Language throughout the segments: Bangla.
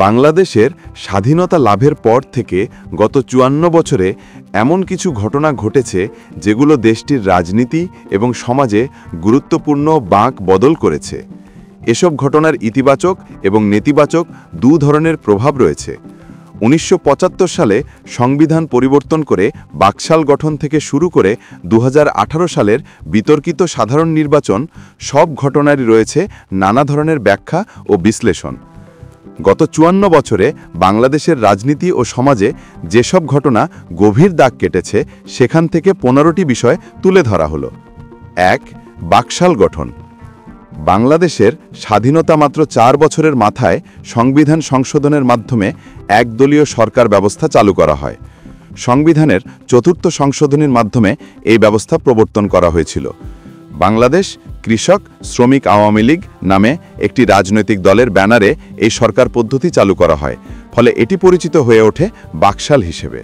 বাংলাদেশের স্বাধীনতা লাভের পর থেকে গত ৫৪ বছরে এমন কিছু ঘটনা ঘটেছে যেগুলো দেশটির রাজনীতি এবং সমাজে গুরুত্বপূর্ণ বাঁক বদল করেছে। এসব ঘটনার ইতিবাচক এবং নেতিবাচক দু ধরনের প্রভাব রয়েছে। ১৯৭৫ সালে সংবিধান পরিবর্তন করে বাকশাল গঠন থেকে শুরু করে ২০১৮ সালের বিতর্কিত সাধারণ নির্বাচন, সব ঘটনারই রয়েছে নানা ধরনের ব্যাখ্যা ও বিশ্লেষণ। গত ৫৪ বছরে বাংলাদেশের রাজনীতি ও সমাজে যেসব ঘটনা গভীর দাগ কেটেছে, সেখান থেকে ১৫টি বিষয় তুলে ধরা হলো। ১. বাকশাল গঠন। বাংলাদেশের স্বাধীনতা মাত্র ৪ বছরের মাথায় সংবিধান সংশোধনের মাধ্যমে একদলীয় সরকার ব্যবস্থা চালু করা হয়। সংবিধানের ৪র্থ সংশোধনীর মাধ্যমে এই ব্যবস্থা প্রবর্তন করা হয়েছিল। বাংলাদেশ কৃষক শ্রমিক আওয়ামী লীগ নামে একটি রাজনৈতিক দলের ব্যানারে এই সরকার পদ্ধতি চালু করা হয়, ফলে এটি পরিচিত হয়ে ওঠে বাকশাল হিসেবে।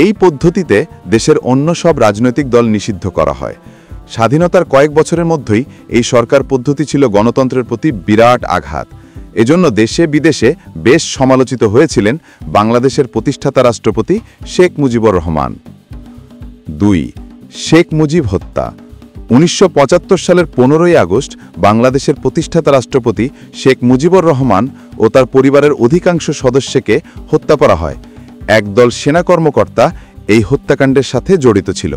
এই পদ্ধতিতে দেশের অন্য সব রাজনৈতিক দল নিষিদ্ধ করা হয়। স্বাধীনতার কয়েক বছরের মধ্যেই এই সরকার পদ্ধতি ছিল গণতন্ত্রের প্রতি বিরাট আঘাত। এজন্য দেশে বিদেশে বেশ সমালোচিত হয়েছিলেন বাংলাদেশের প্রতিষ্ঠাতা রাষ্ট্রপতি শেখ মুজিবুর রহমান। ২. শেখ মুজিব হত্যা। ১৯৭৫ সালের ১৫ই আগস্ট বাংলাদেশের প্রতিষ্ঠাতা রাষ্ট্রপতি শেখ মুজিবুর রহমান ও তার পরিবারের অধিকাংশ সদস্যকে হত্যা করা হয়। একদল সেনা কর্মকর্তা এই হত্যাকাণ্ডের সাথে জড়িত ছিল।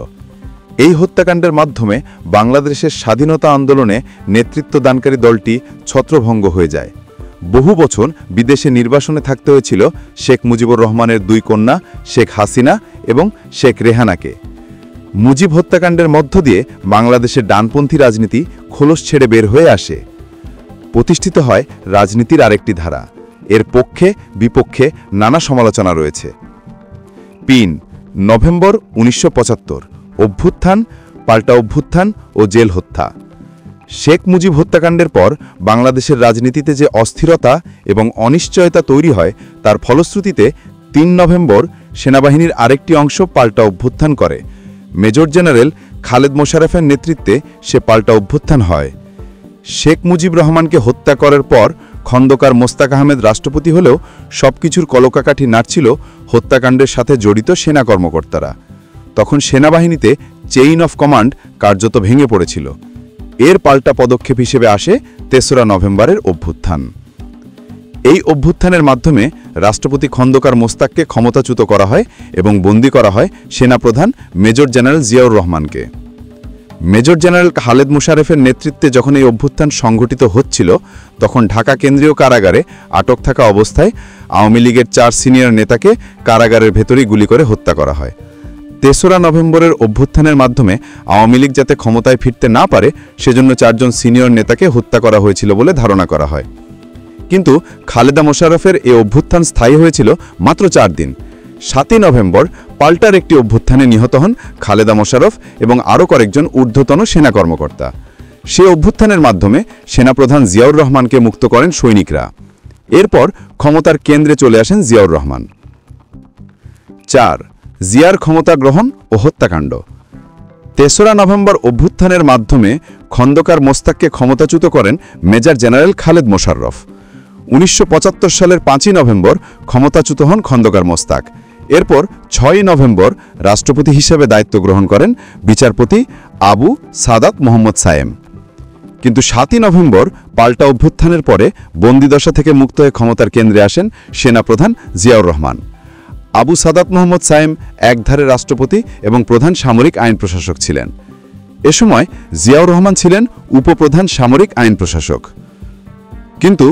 এই হত্যাকাণ্ডের মাধ্যমে বাংলাদেশের স্বাধীনতা আন্দোলনে নেতৃত্ব দানকারী দলটি ছত্রভঙ্গ হয়ে যায়। বহু বছর বিদেশে নির্বাসনে থাকতে হয়েছিল শেখ মুজিবুর রহমানের ২ কন্যা শেখ হাসিনা এবং শেখ রেহানাকে। মুজিব হত্যাকাণ্ডের মধ্য দিয়ে বাংলাদেশের ডানপন্থী রাজনীতি খোলস ছেড়ে বের হয়ে আসে। প্রতিষ্ঠিত হয় রাজনীতির আরেকটি ধারা। এর পক্ষে বিপক্ষে নানা সমালোচনা রয়েছে। ৩. নভেম্বর ১৯৭৫। অভ্যুত্থান, পাল্টা অভ্যুত্থান ও জেল হত্যা। শেখ মুজিব হত্যাকাণ্ডের পর বাংলাদেশের রাজনীতিতে যে অস্থিরতা এবং অনিশ্চয়তা তৈরি হয়, তার ফলশ্রুতিতে ৩ নভেম্বর সেনাবাহিনীর আরেকটি অংশ পাল্টা অভ্যুত্থান করে। মেজর জেনারেল খালেদ মোশাররফের নেতৃত্বে সে পাল্টা অভ্যুত্থান হয়। শেখ মুজিব রহমানকে হত্যা করার পর খন্দকার মোস্তাক আহমেদ রাষ্ট্রপতি হলেও সবকিছুর কলকাকাঠি নাড়ছিল হত্যাকাণ্ডের সাথে জড়িত সেনা কর্মকর্তারা। তখন সেনাবাহিনীতে চেইন অফ কমান্ড কার্যত ভেঙে পড়েছিল। এর পাল্টা পদক্ষেপ হিসেবে আসে ৩রা নভেম্বরের অভ্যুত্থান। এই অভ্যুত্থানের মাধ্যমে রাষ্ট্রপতি খন্দকার মোস্তাককে ক্ষমতাচ্যুত করা হয় এবং বন্দী করা হয় সেনাপ্রধান মেজর জেনারেল জিয়াউর রহমানকে। মেজর জেনারেল খালেদ মোশাররফের নেতৃত্বে যখন এই অভ্যুত্থান সংঘটিত হচ্ছিল, তখন ঢাকা কেন্দ্রীয় কারাগারে আটক থাকা অবস্থায় আওয়ামী লীগের ৪ সিনিয়র নেতাকে কারাগারের ভেতরেই গুলি করে হত্যা করা হয়। ৩রা নভেম্বরের অভ্যুত্থানের মাধ্যমে আওয়ামী লীগ যাতে ক্ষমতায় ফিরতে না পারে, সেজন্য ৪ জন সিনিয়র নেতাকে হত্যা করা হয়েছিল বলে ধারণা করা হয়। কিন্তু খালেদা মোশাররফের এই অভ্যুত্থান স্থায়ী হয়েছিল মাত্র ৪ দিন। ৭ই নভেম্বর পাল্টার একটি অভ্যুত্থানে নিহত হন খালেদা মোশাররফ এবং আরও কয়েকজন ঊর্ধ্বতন সেনা কর্মকর্তা। সে অভ্যুত্থানের মাধ্যমে সেনাপ্রধান জিয়াউর রহমানকে মুক্ত করেন সৈনিকরা। এরপর ক্ষমতার কেন্দ্রে চলে আসেন জিয়াউর রহমান। ৪. জিয়ার ক্ষমতা গ্রহণ ও হত্যাকাণ্ড। ৩রা নভেম্বর অভ্যুত্থানের মাধ্যমে খন্দকার মোস্তাককে ক্ষমতাচ্যুত করেন মেজর জেনারেল খালেদ মোশাররফ। ১৯৭৫ সালের ৫ই নভেম্বর ক্ষমতাচ্যুত হন খন্দকার মোস্তাক। এরপর ৬ই নভেম্বর রাষ্ট্রপতি হিসেবে দায়িত্ব গ্রহণ করেন বিচারপতি আবু সাদাত মোহাম্মদ সায়েম। কিন্তু ৭ই নভেম্বর পাল্টা অভ্যুত্থানের পরে বন্দিদশা থেকে মুক্ত হয়ে ক্ষমতার কেন্দ্রে আসেন সেনাপ্রধান জিয়াউর রহমান। আবু সাদাত মোহাম্মদ সায়েম একধারে রাষ্ট্রপতি এবং প্রধান সামরিক আইন প্রশাসক ছিলেন। এ সময় জিয়াউর রহমান ছিলেন উপপ্রধান সামরিক আইন প্রশাসক। কিন্তু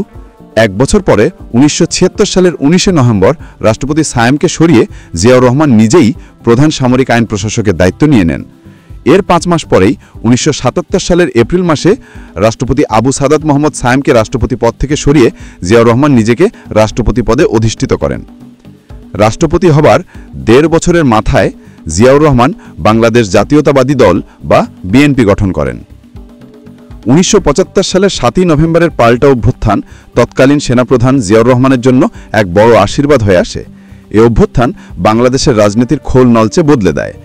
১ বছর পরে ১৯৭৬ সালের ১৯শে নভেম্বর রাষ্ট্রপতি সায়েমকে সরিয়ে জিয়াউর রহমান নিজেই প্রধান সামরিক আইন প্রশাসকের দায়িত্ব নিয়ে নেন। এর ৫ মাস পরেই ১৯৭৭ সালের এপ্রিল মাসে রাষ্ট্রপতি আবু সাদাত মোহাম্মদ সায়েমকে রাষ্ট্রপতি পদ থেকে সরিয়ে জিয়াউর রহমান নিজেকে রাষ্ট্রপতি পদে অধিষ্ঠিত করেন। রাষ্ট্রপতি হবার ১.৫ বছরের মাথায় জিয়াউর রহমান বাংলাদেশ জাতীয়তাবাদী দল বা বিএনপি গঠন করেন। ১৯৭৫ সালের ৭ই নভেম্বরের পাল্টা অভ্যুত্থান তৎকালীন সেনাপ্রধান জিয়াউর রহমানের জন্য এক বড় আশীর্বাদ হয়ে আসে। এই অভ্যুত্থান বাংলাদেশের রাজনীতির খোল নলচে বদলে দেয়।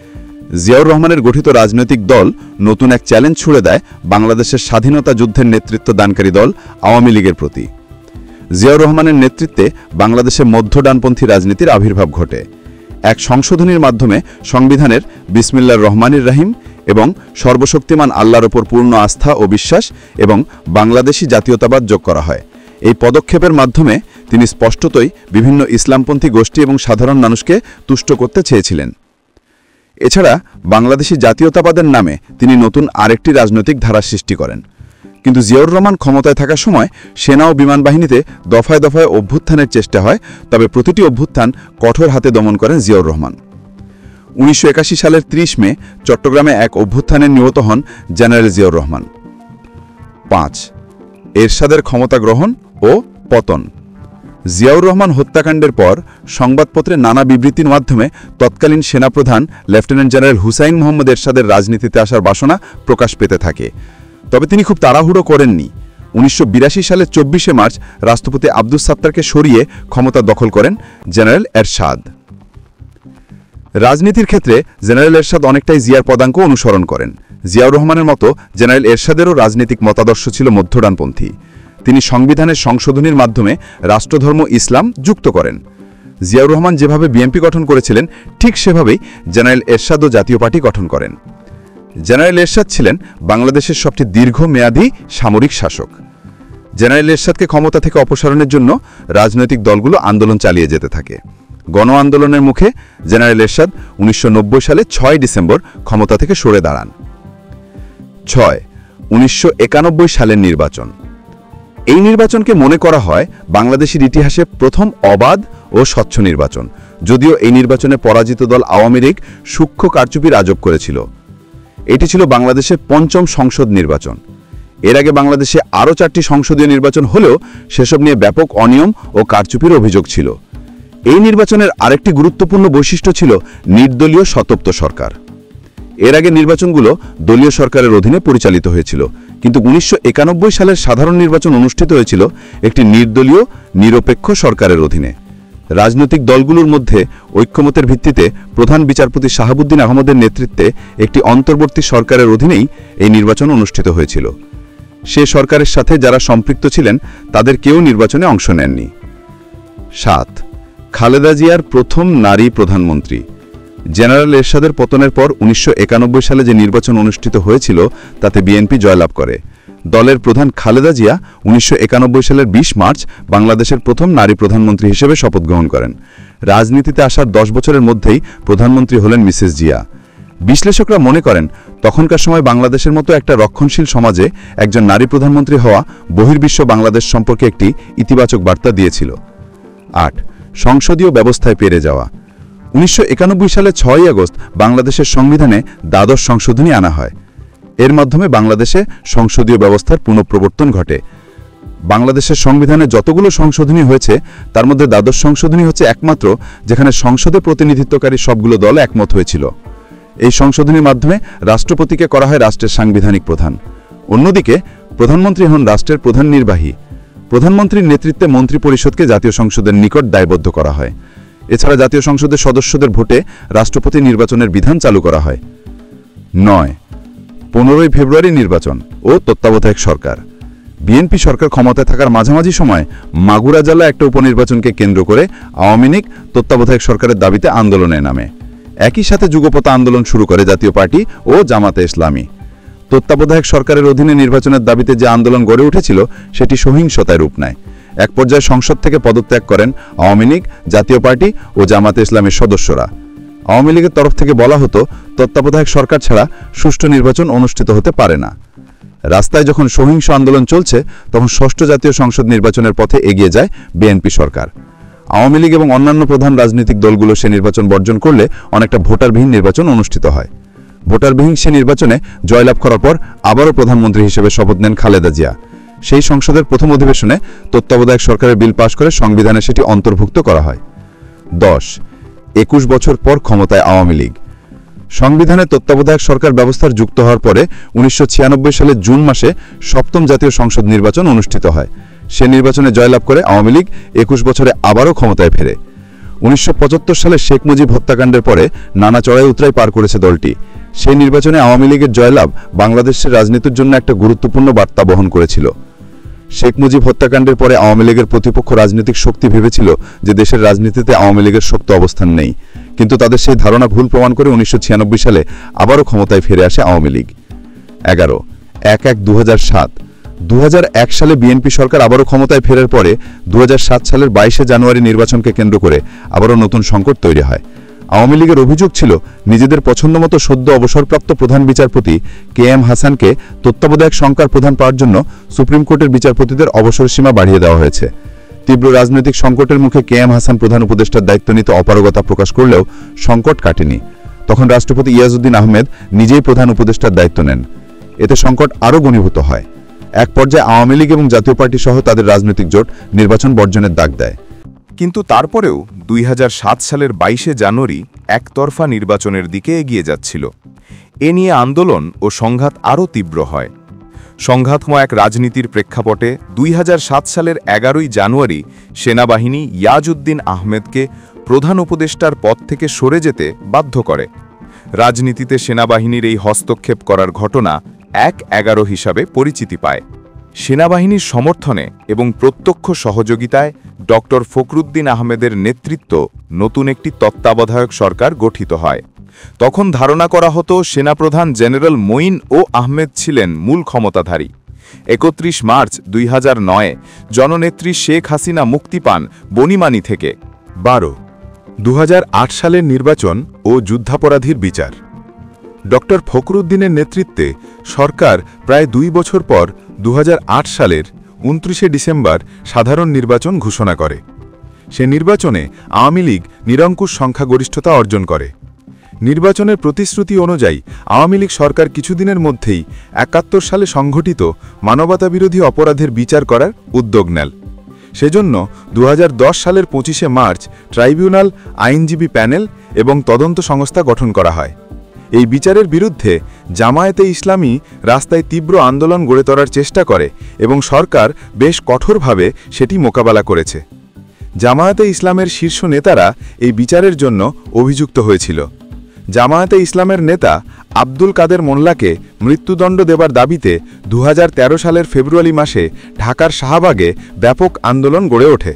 জিয়াউর রহমানের গঠিত রাজনৈতিক দল নতুন এক চ্যালেঞ্জ ছুড়ে দেয় বাংলাদেশের স্বাধীনতা যুদ্ধের নেতৃত্ব দানকারী দল আওয়ামী লীগের প্রতি। জিয়াউর রহমানের নেতৃত্বে বাংলাদেশে মধ্য ডানপন্থী রাজনীতির আবির্ভাব ঘটে। এক সংশোধনীর মাধ্যমে সংবিধানের বিসমিল্লাহির রহমানির রহিম এবং সর্বশক্তিমান আল্লাহর ওপর পূর্ণ আস্থা ও বিশ্বাস এবং বাংলাদেশি জাতীয়তাবাদ যোগ করা হয়। এই পদক্ষেপের মাধ্যমে তিনি স্পষ্টতই বিভিন্ন ইসলামপন্থী গোষ্ঠী এবং সাধারণ মানুষকে তুষ্ট করতে চেয়েছিলেন। এছাড়া বাংলাদেশি জাতীয়তাবাদের নামে তিনি নতুন আরেকটি রাজনৈতিক ধারা সৃষ্টি করেন। কিন্তু জিয়াউর রহমান ক্ষমতায় থাকার সময় সেনা ও বিমান বাহিনীতে দফায় দফায় অভ্যুত্থানের চেষ্টা হয়, তবে প্রতিটি অভ্যুত্থান কঠোর হাতে দমন করেন জিয়াউর রহমান। 1981 সালের 30 মে চট্টগ্রামে এক অভ্যুত্থানে নিহত হন জেনারেল জিয়াউর রহমান। 5. এরশাদের ক্ষমতা গ্রহণ ও পতন। জিয়াউর রহমান হত্যাকাণ্ডের পর সংবাদপত্রে নানা বিবৃতির মাধ্যমে তৎকালীন সেনাপ্রধান লেফটেন্যান্ট জেনারেল হুসাইন মোহাম্মদ এরশাদের রাজনীতিতে আসার বাসনা প্রকাশ পেতে থাকে। তবে তিনি খুব তাড়াহুড়ো করেননি। 1982 সালের 24শে মার্চ রাষ্ট্রপতি আব্দুস সাত্তারকে সরিয়ে ক্ষমতা দখল করেন জেনারেল এরশাদ। রাজনীতির ক্ষেত্রে জেনারেল এরশাদ অনেকটাই জিয়ার পদাঙ্ক অনুসরণ করেন। জিয়াউর রহমানের মতো জেনারেল এরশাদেরও রাজনৈতিক মতাদর্শ ছিল মধ্যডানপন্থী। তিনি সংবিধানের সংশোধনীর মাধ্যমে রাষ্ট্রধর্ম ইসলাম যুক্ত করেন। জিয়াউর রহমান যেভাবে বিএনপি গঠন করেছিলেন ঠিক সেভাবেই জেনারেল এরশাদও জাতীয় পার্টি গঠন করেন। জেনারেল এরশাদ ছিলেন বাংলাদেশের সবচেয়ে দীর্ঘমেয়াদী সামরিক শাসক। জেনারেল এরশাদকে ক্ষমতা থেকে অপসারণের জন্য রাজনৈতিক দলগুলো আন্দোলন চালিয়ে যেতে থাকে। গণ আন্দোলনের মুখে জেনারেল এরশাদ 1990 সালে 6 ডিসেম্বর ক্ষমতা থেকে সরে দাঁড়ান। 6. 1991 সালের নির্বাচন। এই নির্বাচনকে মনে করা হয় বাংলাদেশের ইতিহাসে প্রথম অবাধ ও স্বচ্ছ নির্বাচন, যদিও এই নির্বাচনে পরাজিত দল আওয়ামী লীগ সূক্ষ্ম কারচুপির আজব করেছিল। এটি ছিল বাংলাদেশের 5ম সংসদ নির্বাচন। এর আগে বাংলাদেশে আরও 4টি সংসদীয় নির্বাচন হলেও সেসব নিয়ে ব্যাপক অনিয়ম ও কারচুপির অভিযোগ ছিল। এই নির্বাচনের আরেকটি গুরুত্বপূর্ণ বৈশিষ্ট্য ছিল নির্দলীয় স্বতন্ত্র সরকার। এর আগে নির্বাচনগুলো দলীয় সরকারের অধীনে পরিচালিত হয়েছিল, কিন্তু 1991 সালের সাধারণ নির্বাচন অনুষ্ঠিত হয়েছিল একটি নির্দলীয় নিরপেক্ষ সরকারের অধীনে। রাজনৈতিক দলগুলোর মধ্যে ঐক্যমতের ভিত্তিতে প্রধান বিচারপতি শাহাবুদ্দিন আহমদের নেতৃত্বে একটি অন্তর্বর্তী সরকারের অধীনেই এই নির্বাচন অনুষ্ঠিত হয়েছিল। সে সরকারের সাথে যারা সম্পৃক্ত ছিলেন তাদের কেউ নির্বাচনে অংশ নেননি। 7. খালেদা জিয়ার প্রথম নারী প্রধানমন্ত্রী। জেনারেল এরশাদের পতনের পর 1991 সালে যে নির্বাচন অনুষ্ঠিত হয়েছিল তাতে বিএনপি জয়লাভ করে। দলের প্রধান খালেদা জিয়া 1991 সালের 20 মার্চ বাংলাদেশের প্রথম নারী প্রধানমন্ত্রী হিসেবে শপথ গ্রহণ করেন। রাজনীতিতে আসার 10 বছরের মধ্যেই প্রধানমন্ত্রী হলেন মিসেস জিয়া। বিশ্লেষকরা মনে করেন তখনকার সময় বাংলাদেশের মতো একটা রক্ষণশীল সমাজে একজন নারী প্রধানমন্ত্রী হওয়া বহির্বিশ্ব বাংলাদেশ সম্পর্কে একটি ইতিবাচক বার্তা দিয়েছিল। 8. সংসদীয় ব্যবস্থায় পেরে যাওয়া। 1991 সালে 6 আগস্ট বাংলাদেশের সংবিধানে দ্বাদশ সংশোধনী আনা হয়। এর মাধ্যমে বাংলাদেশে সংসদীয় ব্যবস্থার পুনঃপ্রবর্তন ঘটে। বাংলাদেশের সংবিধানে যতগুলো সংশোধনী হয়েছে তার মধ্যে দ্বাদশ সংশোধনী হচ্ছে একমাত্র যেখানে সংসদে প্রতিনিধিত্বকারী সবগুলো দল একমত হয়েছিল। এই সংশোধনীর মাধ্যমে রাষ্ট্রপতিকে করা হয় রাষ্ট্রের সাংবিধানিক প্রধান। অন্যদিকে প্রধানমন্ত্রী হন রাষ্ট্রের প্রধান নির্বাহী। প্রধানমন্ত্রীর নেতৃত্বে মন্ত্রিপরিষদকে জাতীয় সংসদের নিকট দায়বদ্ধ করা হয়। এছাড়া জাতীয় সংসদের সদস্যদের ভোটে রাষ্ট্রপতি নির্বাচনের বিধান চালু করা হয়। 9. 15 ফেব্রুয়ারি নির্বাচন ও তত্ত্বাবধায়ক সরকার। বিএনপি সরকার ক্ষমতায় থাকার মাঝামাঝি সময় মাগুরা জেলা একটা উপনির্বাচনকে কেন্দ্র করে আওয়ামী লীগ তত্ত্বাবধায়ক সরকারের দাবিতে আন্দোলনে নামে। একই সাথে যুগপৎ আন্দোলন শুরু করে জাতীয় পার্টি ও জামাতে ইসলামী। তত্ত্বাবধায়ক সরকারের অধীনে নির্বাচনের দাবিতে যে আন্দোলন গড়ে উঠেছিল সেটি সহিংসতায় রূপ নেয়। এক পর্যায়ে সংসদ থেকে পদত্যাগ করেন আওয়ামী লীগ, জাতীয় পার্টি ও জামাতে ইসলামের সদস্যরা। আওয়ামী লীগের তরফ থেকে বলা হতো তত্ত্বাবধায়ক সরকার ছাড়া সুষ্ঠু নির্বাচন অনুষ্ঠিত হতে পারে না। রাস্তায় যখন সহিংস আন্দোলন চলছে তখন ষষ্ঠ জাতীয় সংসদ নির্বাচনের পথে এগিয়ে যায় বিএনপি সরকার। আওয়ামী লীগ এবং অন্যান্য প্রধান রাজনৈতিক দলগুলো সে নির্বাচন বর্জন করলে অনেকটা ভোটারবিহীন নির্বাচন অনুষ্ঠিত হয়। ভোটারবিহীন সে নির্বাচনে জয়লাভ করার পর আবারও প্রধানমন্ত্রী হিসেবে শপথ নেন খালেদা জিয়া। সেই সংসদের প্রথম অধিবেশনে তত্ত্বাবধায়ক সরকারের বিল পাশ করে সংবিধানে সেটি অন্তর্ভুক্ত করা হয়। 10. 21 বছর পর ক্ষমতায় আওয়ামী লীগ। সংবিধানে তত্ত্বাবধায়ক সরকার ব্যবস্থার যুক্ত হওয়ার পরে 1996 সালের জুন মাসে সপ্তম জাতীয় সংসদ নির্বাচন অনুষ্ঠিত হয়। সে নির্বাচনে জয়লাভ করে আওয়ামী লীগ 21 বছরে আবারও ক্ষমতায় ফেরে। 1975 সালে শেখ মুজিব হত্যাকাণ্ডের পরে নানা চড়াই উতরাই পার করেছে দলটি। সেই নির্বাচনে আওয়ামী লীগের জয়লাভ বাংলাদেশের রাজনীতির জন্য একটা গুরুত্বপূর্ণ বার্তা বহন করেছিল। শেখ মুজিব হত্যাকাণ্ডের পরে আওয়ামী লীগের প্রতিপক্ষ রাজনৈতিক শক্তি ভেবেছিল যে দেশের রাজনীতিতে আওয়ামী লীগের শক্ত অবস্থান নেই, কিন্তু তাদের সেই ধারণা ভুল প্রমাণ করে 1996 সালে আবারও ক্ষমতায় ফিরে আসে আওয়ামী লীগ। 11/1/2007 2001 সালে বিএনপি সরকার আবারও ক্ষমতায় ফেরার পরে 2007 সালের 22 জানুয়ারি নির্বাচনকে কেন্দ্র করে আবারও নতুন সংকট তৈরি হয়। আওয়ামী লীগের অভিযোগ ছিল নিজেদের পছন্দমতো সদ্য অবসরপ্রাপ্ত প্রধান বিচারপতি KM হাসানকে তত্ত্বাবধায়ক সংকার প্রধান পাওয়ার জন্য সুপ্রিম কোর্টের বিচারপতিদের অবসরসীমা বাড়িয়ে দেওয়া হয়েছে। তীব্র রাজনৈতিক সংকটের মুখে KM হাসান প্রধান উপদেষ্টার দায়িত্ব নিতে অপারগতা প্রকাশ করলেও সংকট কাটেনি। তখন রাষ্ট্রপতি ইয়াজউদ্দিন আহমেদ নিজেই প্রধান উপদেষ্টার দায়িত্ব নেন। এতে সংকট আরও ঘনীভূত হয়। এক পর্যায়ে আওয়ামী লীগ এবং জাতীয় পার্টি সহ তাদের রাজনৈতিক জোট নির্বাচন বর্জনের ডাক দেয়। কিন্তু তারপরেও 2007 সালের 22 জানুয়ারি একতরফা নির্বাচনের দিকে এগিয়ে যাচ্ছিল। এ নিয়ে আন্দোলন ও সংঘাত আরও তীব্র হয়। সংঘাতময় এক রাজনীতির প্রেক্ষাপটে 2007 সালের 11 জানুয়ারি সেনাবাহিনী ইয়াজউদ্দিন আহমেদকে প্রধান উপদেষ্টার পদ থেকে সরে যেতে বাধ্য করে। রাজনীতিতে সেনাবাহিনীর এই হস্তক্ষেপ করার ঘটনা 1/11 হিসাবে পরিচিতি পায়। সেনাবাহিনীর সমর্থনে এবং প্রত্যক্ষ সহযোগিতায় ডক্টর ফখরুদ্দিন আহমেদের নেতৃত্ব নতুন একটি তত্ত্বাবধায়ক সরকার গঠিত হয়। তখন ধারণা করা হতো সেনাপ্রধান জেনারেল মঈন ও আহমেদ ছিলেন মূল ক্ষমতাধারী। 31 মার্চ 2009 জননেত্রী শেখ হাসিনা মুক্তি পান বনিমানি থেকে। 2008 সালের নির্বাচন ও যুদ্ধাপরাধীর বিচার। ডক্টর ফখরুদ্দিনের নেতৃত্বে সরকার প্রায় 2 বছর পর 2008 সালের 29 ডিসেম্বর সাধারণ নির্বাচন ঘোষণা করে। সে নির্বাচনে আওয়ামী লীগ নিরঙ্কুশ সংখ্যাগরিষ্ঠতা অর্জন করে। নির্বাচনের প্রতিশ্রুতি অনুযায়ী আওয়ামী লীগ সরকার কিছুদিনের মধ্যেই 71 সালে সংঘটিত মানবতাবিরোধী অপরাধের বিচার করার উদ্যোগ নেয়। সেজন্য 2010 সালের 25 মার্চ ট্রাইব্যুনাল, আইনজীবী প্যানেল এবং তদন্ত সংস্থা গঠন করা হয়। এই বিচারের বিরুদ্ধে জামায়াতে ইসলামী রাস্তায় তীব্র আন্দোলন গড়ে তোলার চেষ্টা করে এবং সরকার বেশ কঠোরভাবে সেটি মোকাবেলা করেছে। জামায়াতে ইসলামের শীর্ষ নেতারা এই বিচারের জন্য অভিযুক্ত হয়েছিল। জামায়াতে ইসলামের নেতা আব্দুল কাদের মোল্লাকে মৃত্যুদণ্ড দেবার দাবিতে 2013 সালের ফেব্রুয়ারি মাসে ঢাকার শাহবাগে ব্যাপক আন্দোলন গড়ে ওঠে।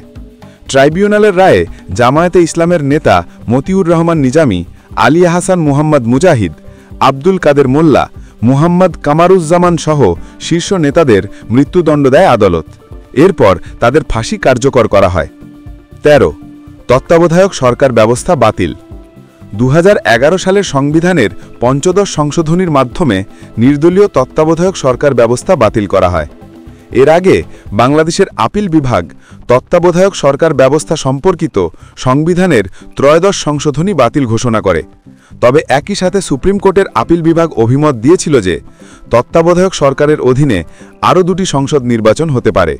ট্রাইব্যুনালের রায়ে জামায়াতে ইসলামের নেতা মতিউর রহমান নিজামী, আলী হাসান মুহাম্মদ মুজাহিদ, আব্দুল কাদের মোল্লা, মুহাম্মদ কামারুজ্জামান সহ শীর্ষ নেতাদের মৃত্যুদণ্ড দেয় আদালত। এরপর তাদের ফাঁসি কার্যকর করা হয়। 13 তত্ত্বাবধায়ক সরকার ব্যবস্থা বাতিল। 2011 সালের সংবিধানের 15 সংশোধনীর মাধ্যমে নির্দলীয় তত্ত্বাবধায়ক সরকার ব্যবস্থা বাতিল করা হয়। এর আগে বাংলাদেশের আপিল বিভাগ তত্ত্বাবধায়ক সরকার ব্যবস্থা সম্পর্কিত সংবিধানের 13 সংশোধনী বাতিল ঘোষণা করে। তবে একই সাথে সুপ্রিম কোর্টের আপিল বিভাগ অভিমত দিয়েছিল যে তত্ত্বাবধায়ক সরকারের অধীনে আরও 2টি সংসদ নির্বাচন হতে পারে।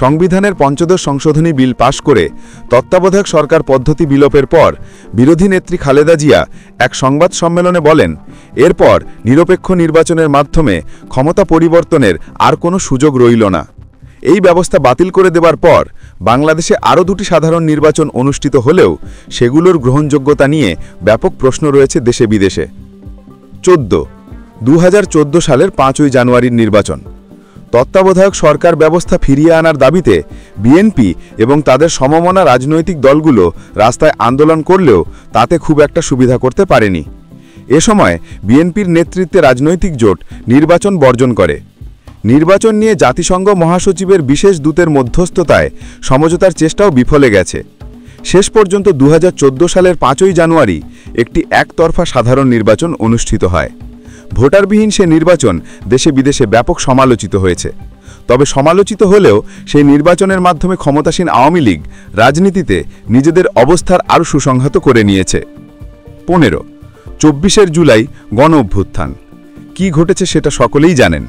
সংবিধানের 15 সংশোধনী বিল পাশ করে তত্ত্বাবধায়ক সরকার পদ্ধতি বিলোপের পর বিরোধী নেত্রী খালেদা জিয়া এক সংবাদ সম্মেলনে বলেন, এরপর নিরপেক্ষ নির্বাচনের মাধ্যমে ক্ষমতা পরিবর্তনের আর কোনো সুযোগ রইল না। এই ব্যবস্থা বাতিল করে দেবার পর বাংলাদেশে আরও 2টি সাধারণ নির্বাচন অনুষ্ঠিত হলেও সেগুলোর গ্রহণযোগ্যতা নিয়ে ব্যাপক প্রশ্ন রয়েছে দেশে বিদেশে। 2014 সালের 5 জানুয়ারির নির্বাচন। তত্ত্বাবধায়ক সরকার ব্যবস্থা ফিরিয়ে আনার দাবিতে বিএনপি এবং তাদের সমমনা রাজনৈতিক দলগুলো রাস্তায় আন্দোলন করলেও তাতে খুব একটা সুবিধা করতে পারেনি। এ সময় বিএনপির নেতৃত্বে রাজনৈতিক জোট নির্বাচন বর্জন করে। নির্বাচন নিয়ে জাতিসংঘ মহাসচিবের বিশেষ দূতের মধ্যস্থতায় সমঝোতার চেষ্টাও বিফলে গেছে। শেষ পর্যন্ত 2014 সালের 5 জানুয়ারি একটি একতরফা সাধারণ নির্বাচন অনুষ্ঠিত হয়। ভোটারবিহীন সে নির্বাচন দেশে বিদেশে ব্যাপক সমালোচিত হয়েছে। তবে সমালোচিত হলেও সেই নির্বাচনের মাধ্যমে ক্ষমতাসীন আওয়ামী লীগ রাজনীতিতে নিজেদের অবস্থার আরও সুসংহত করে নিয়েছে। 15 24 জুলাই গণ অভ্যুত্থান। কি ঘটেছে সেটা সকলেই জানেন।